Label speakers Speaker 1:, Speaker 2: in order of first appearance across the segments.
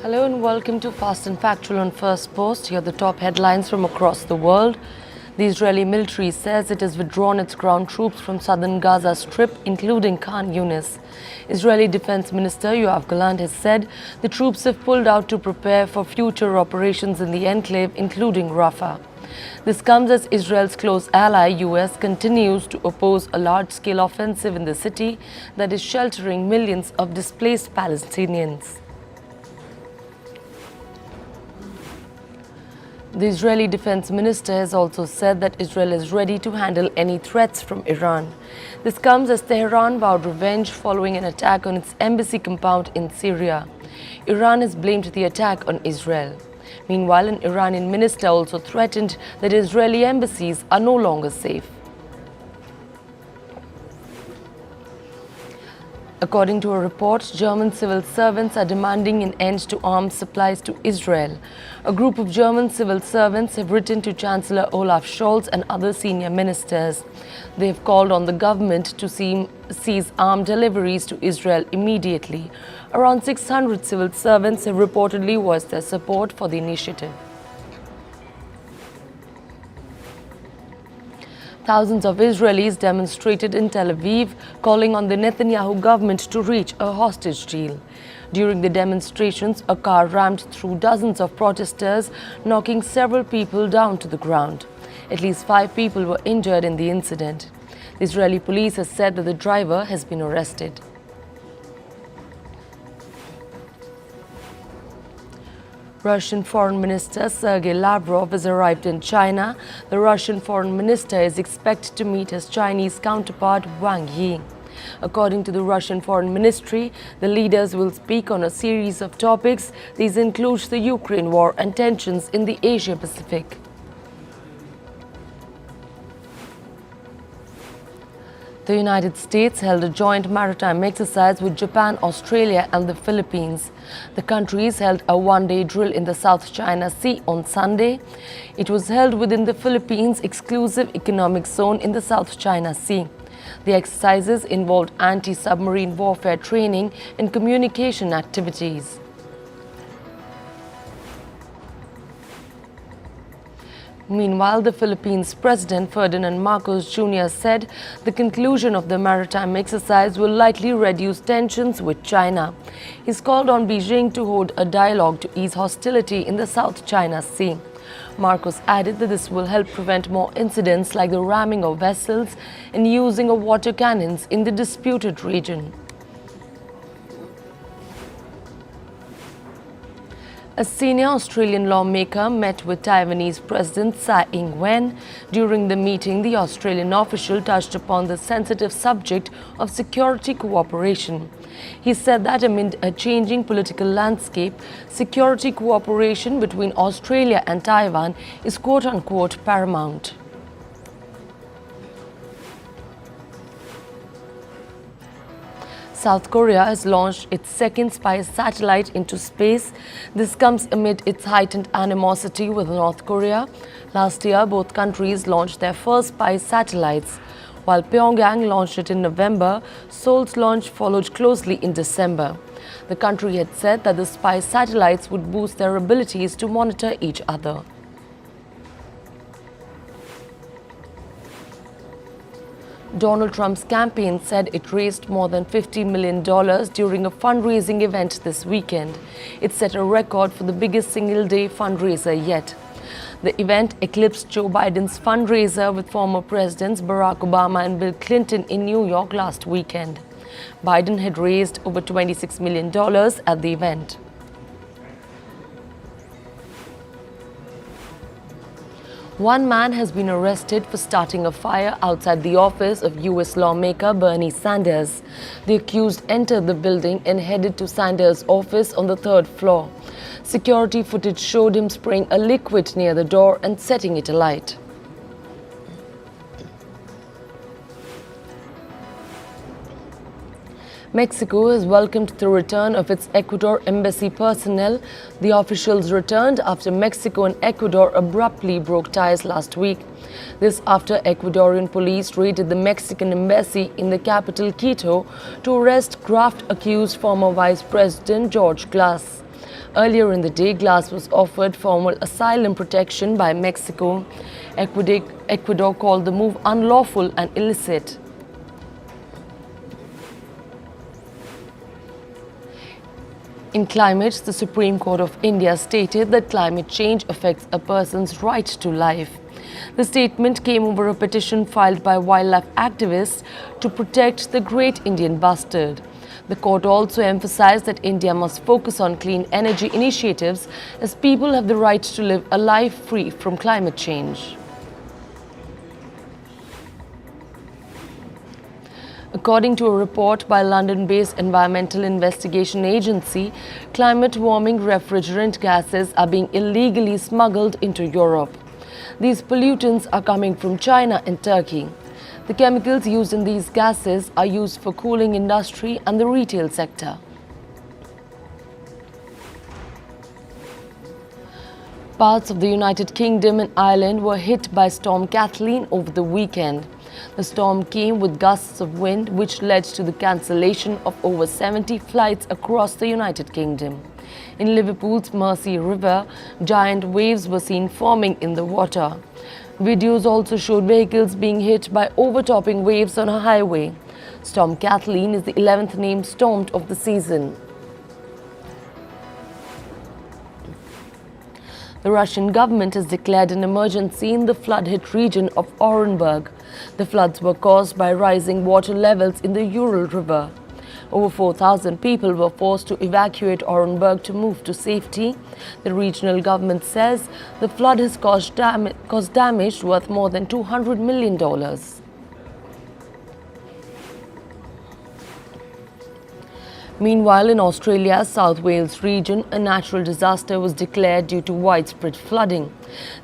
Speaker 1: Hello and welcome to Fast and Factual on Firstpost. Here are the top headlines from across the world. The Israeli military says it has withdrawn its ground troops from southern Gaza Strip, including Khan Yunis. Israeli Defence Minister Yoav Gallant has said the troops have pulled out to prepare for future operations in the enclave, including Rafah. This comes as Israel's close ally, US, continues to oppose a large-scale offensive in the city that is sheltering millions of displaced Palestinians. The Israeli Defence Minister has also said that Israel is ready to handle any threats from Iran. This comes as Tehran vowed revenge following an attack on its embassy compound in Syria. Iran has blamed the attack on Israel. Meanwhile, an Iranian minister also threatened that Israeli embassies are no longer safe. According to a report, German civil servants are demanding an end to arms supplies to Israel. A group of German civil servants have written to Chancellor Olaf Scholz and other senior ministers. They have called on the government to cease armed deliveries to Israel immediately. Around 600 civil servants have reportedly voiced their support for the initiative. Thousands of Israelis demonstrated in Tel Aviv, calling on the Netanyahu government to reach a hostage deal. During the demonstrations, a car rammed through dozens of protesters, knocking several people down to the ground. At least 5 people were injured in the incident. The Israeli police has said that the driver has been arrested. Russian Foreign Minister Sergei Lavrov has arrived in China. The Russian Foreign Minister is expected to meet his Chinese counterpart Wang Yi. According to the Russian Foreign Ministry, the leaders will speak on a series of topics. These include the Ukraine war and tensions in the Asia-Pacific. The United States held a joint maritime exercise with Japan, Australia and the Philippines. The countries held a one-day drill in the South China Sea on Sunday. It was held within the Philippines' exclusive economic zone in the South China Sea. The exercises involved anti-submarine warfare training and communication activities. Meanwhile, the Philippines President Ferdinand Marcos Jr. said the conclusion of the maritime exercise will likely reduce tensions with China. He's called on Beijing to hold a dialogue to ease hostility in the South China Sea. Marcos added that this will help prevent more incidents like the ramming of vessels and using of water cannons in the disputed region. A senior Australian lawmaker met with Taiwanese President Tsai Ing-wen. During the meeting, the Australian official touched upon the sensitive subject of security cooperation. He said that amid a changing political landscape, security cooperation between Australia and Taiwan is quote-unquote paramount. South Korea has launched its second spy satellite into space. This comes amid its heightened animosity with North Korea. Last year, both countries launched their first spy satellites. While Pyongyang launched it in November, Seoul's launch followed closely in December. The country had said that the spy satellites would boost their abilities to monitor each other. Donald Trump's campaign said it raised more than $50 million during a fundraising event this weekend. It set a record for the biggest single-day fundraiser yet. The event eclipsed Joe Biden's fundraiser with former presidents Barack Obama and Bill Clinton in New York last weekend. Biden had raised over $26 million at the event. One man has been arrested for starting a fire outside the office of U.S. lawmaker Bernie Sanders. The accused entered the building and headed to Sanders' office on the 3rd floor. Security footage showed him spraying a liquid near the door and setting it alight. Mexico has welcomed the return of its Ecuador embassy personnel. The officials returned after Mexico and Ecuador abruptly broke ties last week. This after Ecuadorian police raided the Mexican embassy in the capital Quito to arrest graft-accused former Vice President George Glass. Earlier in the day, Glass was offered formal asylum protection by Mexico. Ecuador called the move unlawful and illicit. In climate, the Supreme Court of India stated that climate change affects a person's right to life. The statement came over a petition filed by wildlife activists to protect the great Indian bustard. The court also emphasized that India must focus on clean energy initiatives as people have the right to live a life free from climate change. According to a report by London-based environmental investigation agency, climate warming refrigerant gases are being illegally smuggled into Europe. These pollutants are coming from China and Turkey. The chemicals used in these gases are used for cooling industry and the retail sector. Parts of the United Kingdom and Ireland were hit by Storm Kathleen over the weekend. The storm came with gusts of wind which led to the cancellation of over 70 flights across the United Kingdom. In Liverpool's Mersey River, giant waves were seen forming in the water. Videos also showed vehicles being hit by overtopping waves on a highway. Storm Kathleen is the 11th named storm of the season. The Russian government has declared an emergency in the flood-hit region of Orenburg. The floods were caused by rising water levels in the Ural River. Over 4,000 people were forced to evacuate Orenburg to move to safety. The regional government says the flood has caused damage worth more than $200 million. Meanwhile, in Australia's South Wales region, a natural disaster was declared due to widespread flooding.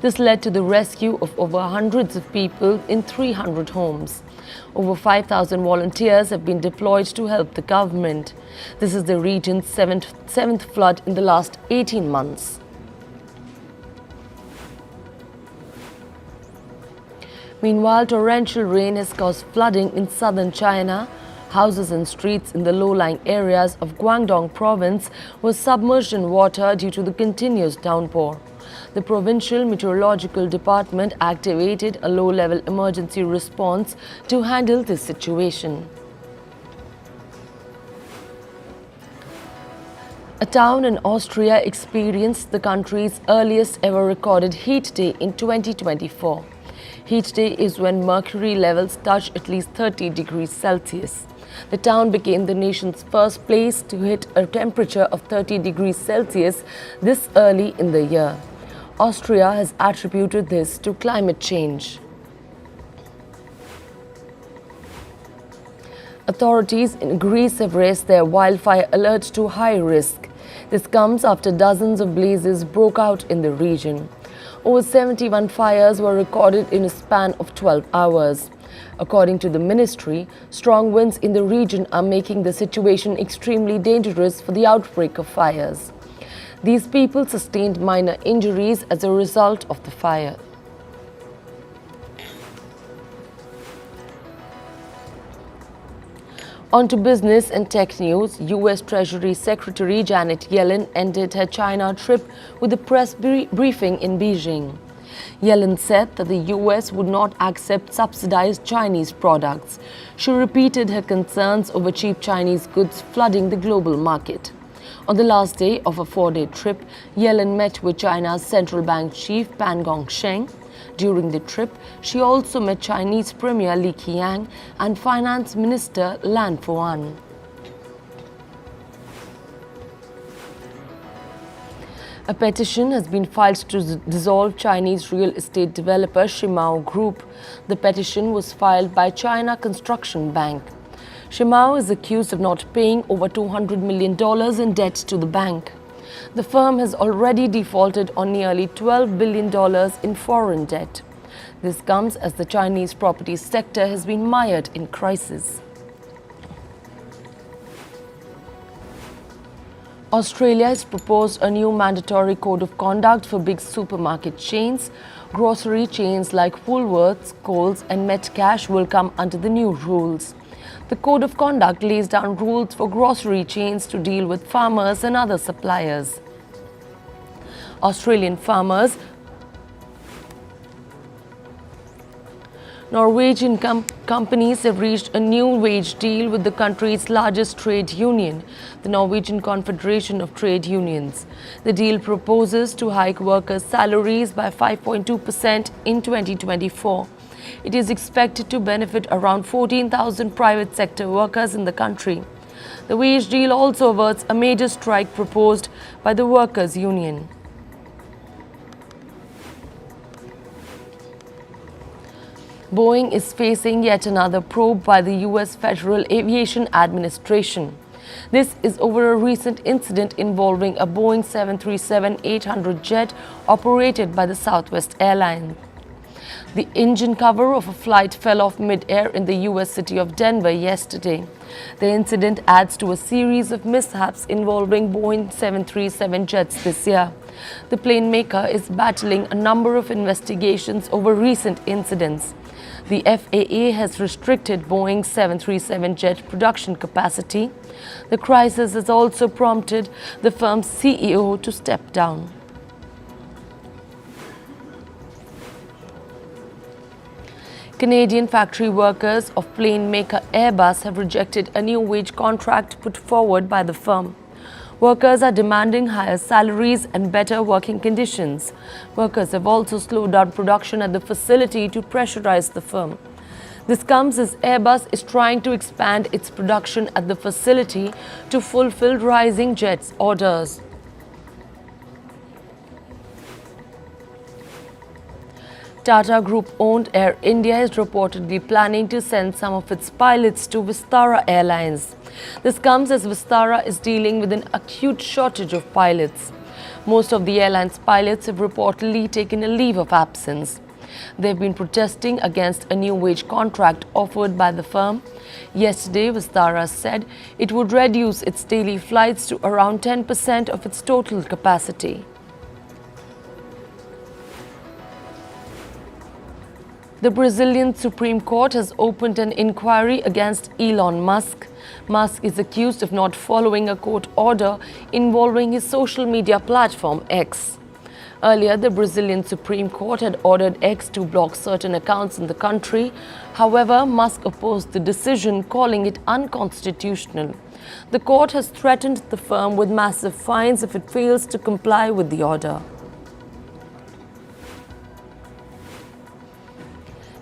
Speaker 1: This led to the rescue of over hundreds of people in 300 homes. Over 5,000 volunteers have been deployed to help the government. This is the region's seventh flood in the last 18 months. Meanwhile, torrential rain has caused flooding in southern China. Houses and streets in the low-lying areas of Guangdong province were submerged in water due to the continuous downpour. The provincial meteorological department activated a low-level emergency response to handle this situation. A town in Austria experienced the country's earliest ever recorded heat day in 2024. Heat day is when mercury levels touch at least 30 degrees Celsius. The town became the nation's first place to hit a temperature of 30 degrees Celsius this early in the year. Austria has attributed this to climate change. Authorities in Greece have raised their wildfire alert to high risk. This comes after dozens of blazes broke out in the region. Over 71 fires were recorded in a span of 12 hours. According to the ministry, strong winds in the region are making the situation extremely dangerous for the outbreak of fires. These people sustained minor injuries as a result of the fire. On to business and tech news. U.S. Treasury Secretary Janet Yellen ended her China trip with a press briefing in Beijing. Yellen said that the U.S. would not accept subsidized Chinese products. She repeated her concerns over cheap Chinese goods flooding the global market. On the last day of a 4-day trip, Yellen met with China's central bank chief Pan Gongsheng. During the trip, she also met Chinese Premier Li Qiang and Finance Minister Lan Fuan. A petition has been filed to dissolve Chinese real estate developer Shimao Group. The petition was filed by China Construction Bank. Shimao is accused of not paying over $200 million in debt to the bank. The firm has already defaulted on nearly $12 billion in foreign debt. This comes as the Chinese property sector has been mired in crisis. Australia has proposed a new mandatory code of conduct for big supermarket chains. Grocery chains like Woolworths, Coles and Metcash will come under the new rules. The code of conduct lays down rules for grocery chains to deal with farmers and other suppliers. Australian farmers. Norwegian companies have reached a new wage deal with the country's largest trade union, the Norwegian Confederation of Trade Unions. The deal proposes to hike workers' salaries by 5.2% in 2024. It is expected to benefit around 14,000 private sector workers in the country. The wage deal also averts a major strike proposed by the workers' union. Boeing is facing yet another probe by the U.S. Federal Aviation Administration. This is over a recent incident involving a Boeing 737-800 jet operated by the Southwest Airlines. The engine cover of a flight fell off mid-air in the U.S. city of Denver yesterday. The incident adds to a series of mishaps involving Boeing 737 jets this year. The plane maker is battling a number of investigations over recent incidents. The FAA has restricted Boeing's 737 jet production capacity. The crisis has also prompted the firm's CEO to step down. Canadian factory workers of plane maker Airbus have rejected a new wage contract put forward by the firm. Workers are demanding higher salaries and better working conditions. Workers have also slowed down production at the facility to pressurize the firm. This comes as Airbus is trying to expand its production at the facility to fulfill rising jets orders. Tata Group-owned Air India is reportedly planning to send some of its pilots to Vistara Airlines. This comes as Vistara is dealing with an acute shortage of pilots. Most of the airline's pilots have reportedly taken a leave of absence. They have been protesting against a new wage contract offered by the firm. Yesterday, Vistara said it would reduce its daily flights to around 10% of its total capacity. The Brazilian Supreme Court has opened an inquiry against Elon Musk. Musk is accused of not following a court order involving his social media platform X. Earlier, the Brazilian Supreme Court had ordered X to block certain accounts in the country. However, Musk opposed the decision, calling it unconstitutional. The court has threatened the firm with massive fines if it fails to comply with the order.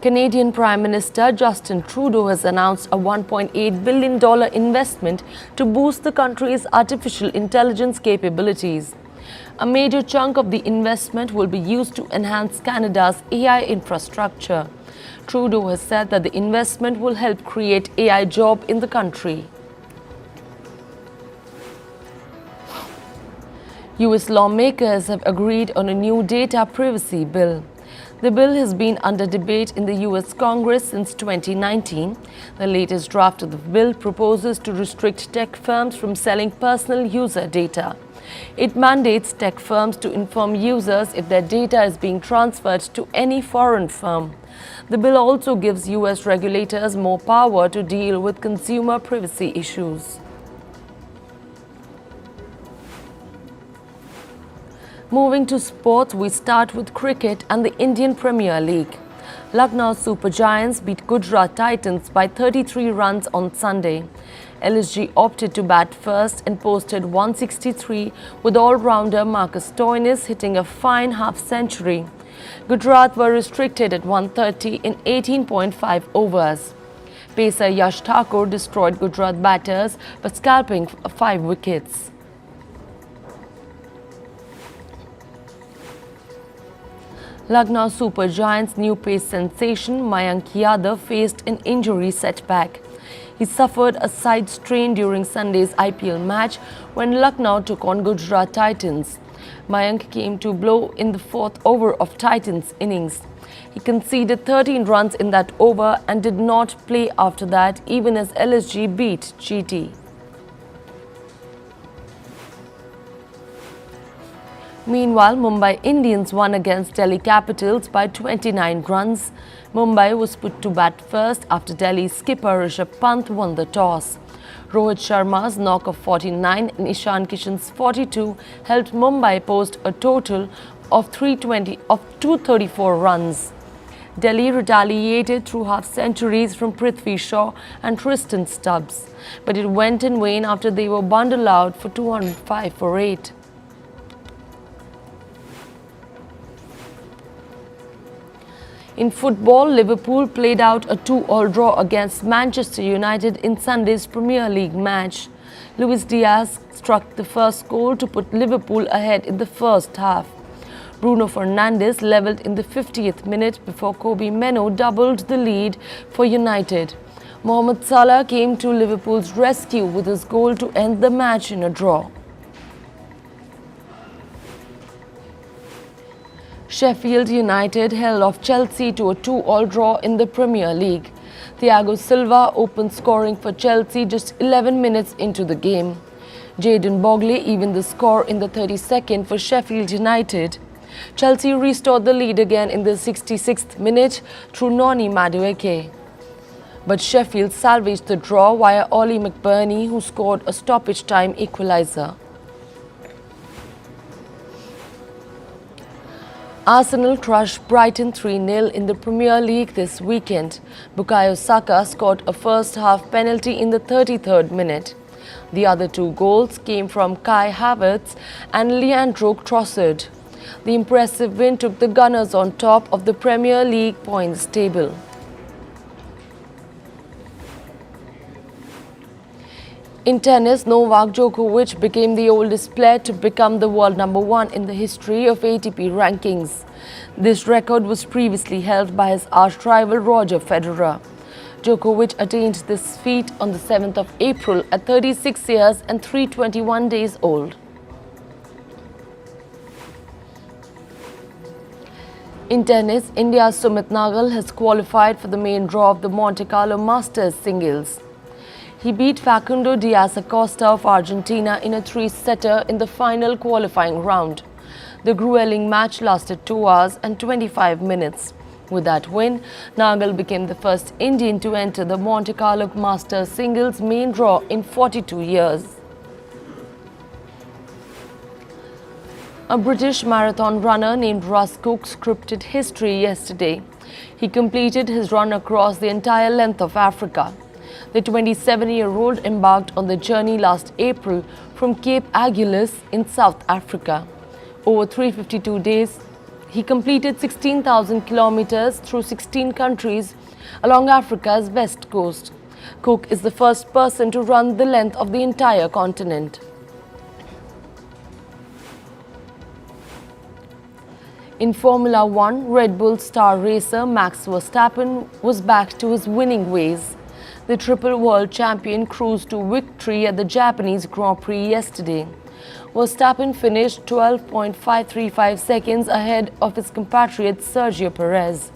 Speaker 1: Canadian Prime Minister Justin Trudeau has announced a $1.8 billion investment to boost the country's artificial intelligence capabilities. A major chunk of the investment will be used to enhance Canada's AI infrastructure. Trudeau has said that the investment will help create AI jobs in the country. US lawmakers have agreed on a new data privacy bill. The bill has been under debate in the US Congress since 2019. The latest draft of the bill proposes to restrict tech firms from selling personal user data. It mandates tech firms to inform users if their data is being transferred to any foreign firm. The bill also gives US regulators more power to deal with consumer privacy issues. Moving to sports, we start with cricket and the Indian Premier League. Lucknow Super Giants beat Gujarat Titans by 33 runs on Sunday. LSG opted to bat first and posted 163 with all-rounder Marcus Stoinis hitting a fine half-century. Gujarat were restricted at 130 in 18.5 overs. Pacer Yash Thakur destroyed Gujarat batters by scalping 5 wickets. Lucknow Super Giants' new pace sensation Mayank Yadav faced an injury setback. He suffered a side strain during Sunday's IPL match when Lucknow took on Gujarat Titans. Mayank came to blow in the 4th over of Titans' innings. He conceded 13 runs in that over and did not play after that, even as LSG beat GT. Meanwhile, Mumbai Indians won against Delhi Capitals by 29 runs. Mumbai was put to bat first after Delhi's skipper Rishabh Pant won the toss. Rohit Sharma's knock of 49 and Ishan Kishan's 42 helped Mumbai post a total of 234 runs. Delhi retaliated through half-centuries from Prithvi Shaw and Tristan Stubbs, but it went in vain after they were bundled out for 205 for 8. In football, Liverpool played out a 2-all draw against Manchester United in Sunday's Premier League match. Luis Diaz struck the first goal to put Liverpool ahead in the first half. Bruno Fernandes levelled in the 50th minute before Kobe Meno doubled the lead for United. Mohamed Salah came to Liverpool's rescue with his goal to end the match in a draw. Sheffield United held off Chelsea to a 2-all draw in the Premier League. Thiago Silva opened scoring for Chelsea just 11 minutes into the game. Jayden Bogley evened the score in the 32nd for Sheffield United. Chelsea restored the lead again in the 66th minute through Noni Madueke. But Sheffield salvaged the draw via Ollie McBurney, who scored a stoppage time equaliser. Arsenal crushed Brighton 3-0 in the Premier League this weekend. Bukayo Saka scored a first-half penalty in the 33rd minute. The other two goals came from Kai Havertz and Leandro Trossard. The impressive win took the Gunners on top of the Premier League points table. In tennis, Novak Djokovic became the oldest player to become the world #1 in the history of ATP rankings. This record was previously held by his arch-rival Roger Federer. Djokovic attained this feat on the 7th of April at 36 years and 321 days old. In tennis, India's Sumit Nagal has qualified for the main draw of the Monte Carlo Masters singles. He beat Facundo Diaz-Acosta of Argentina in a 3-setter in the final qualifying round. The grueling match lasted 2 hours and 25 minutes. With that win, Nagal became the first Indian to enter the Monte Carlo Masters singles main draw in 42 years. A British marathon runner named Russ Cook scripted history yesterday. He completed his run across the entire length of Africa. The 27-year-old embarked on the journey last April from Cape Agulhas in South Africa. Over 352 days, he completed 16,000 kilometers through 16 countries along Africa's west coast. Cook is the first person to run the length of the entire continent. In Formula One, Red Bull star racer Max Verstappen was back to his winning ways. The triple world champion cruised to victory at the Japanese Grand Prix yesterday. Verstappen finished 12.535 seconds ahead of his compatriot Sergio Perez.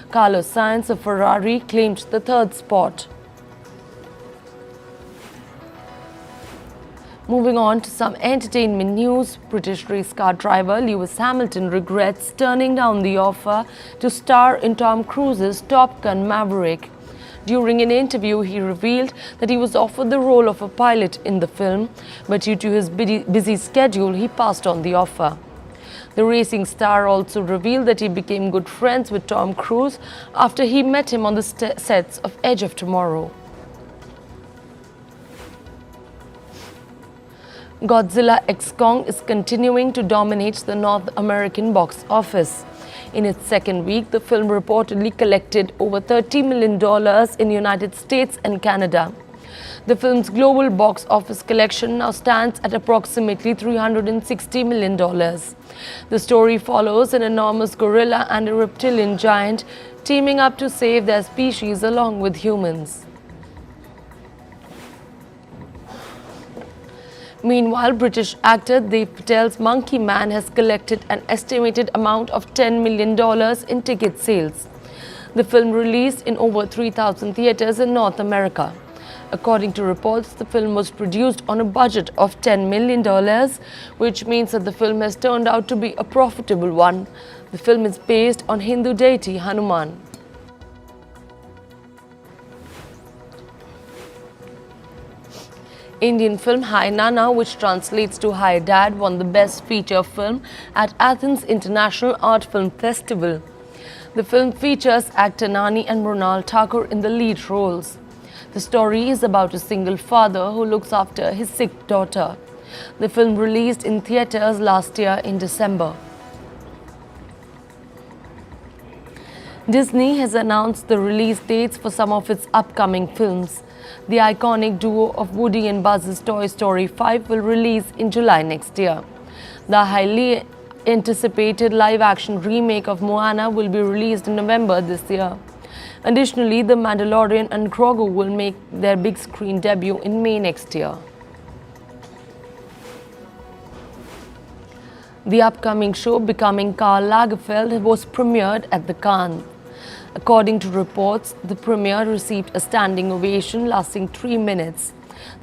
Speaker 1: Carlos Sainz of Ferrari claimed the third spot. Moving on to some entertainment news, British race car driver Lewis Hamilton regrets turning down the offer to star in Tom Cruise's Top Gun Maverick. During an interview, he revealed that he was offered the role of a pilot in the film, but due to his busy schedule, he passed on the offer. The racing star also revealed that he became good friends with Tom Cruise after he met him on the sets of Edge of Tomorrow. Godzilla x Kong is continuing to dominate the North American box office. In its second week, the film reportedly collected over $30 million in the United States and Canada. The film's global box office collection now stands at approximately $360 million. The story follows an enormous gorilla and a reptilian giant teaming up to save their species along with humans. Meanwhile, British actor Dev Patel's Monkey Man has collected an estimated amount of $10 million in ticket sales. The film released in over 3,000 theatres in North America. According to reports, the film was produced on a budget of $10 million, which means that the film has turned out to be a profitable one. The film is based on Hindu deity Hanuman. Indian film Hi Nana, which translates to Hi Dad, won the Best Feature Film at Athens International Art Film Festival. The film features actor Nani and Mrunal Thakur in the lead roles. The story is about a single father who looks after his sick daughter. The film released in theatres last year in December. Disney has announced the release dates for some of its upcoming films. The iconic duo of Woody and Buzz's Toy Story 5 will release in July next year. The highly anticipated live-action remake of Moana will be released in November this year. Additionally, The Mandalorian and Grogu will make their big-screen debut in May next year. The upcoming show, Becoming Karl Lagerfeld, was premiered at the Cannes. According to reports, the premiere received a standing ovation lasting 3 minutes.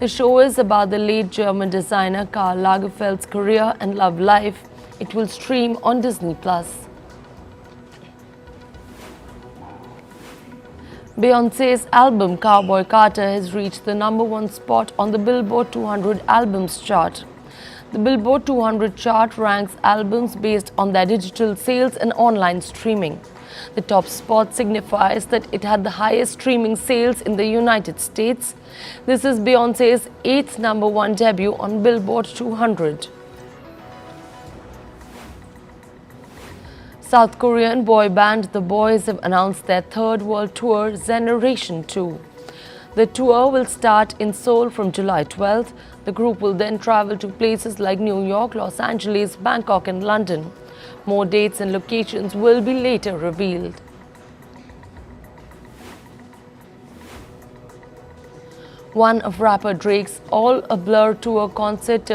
Speaker 1: The show is about the late German designer Karl Lagerfeld's career and love life. It will stream on Disney+. Beyoncé's album Cowboy Carter has reached the #1 spot on the Billboard 200 albums chart. The Billboard 200 chart ranks albums based on their digital sales and online streaming. The top spot signifies that it had the highest streaming sales in the United States. This is Beyoncé's 8th #1 debut on Billboard 200. South Korean boy band The Boys have announced their third world tour, Generation 2. The tour will start in Seoul from July 12th. The group will then travel to places like New York, Los Angeles, Bangkok and London. More dates and locations will be later revealed. One of rapper Drake's All A Blur tour concert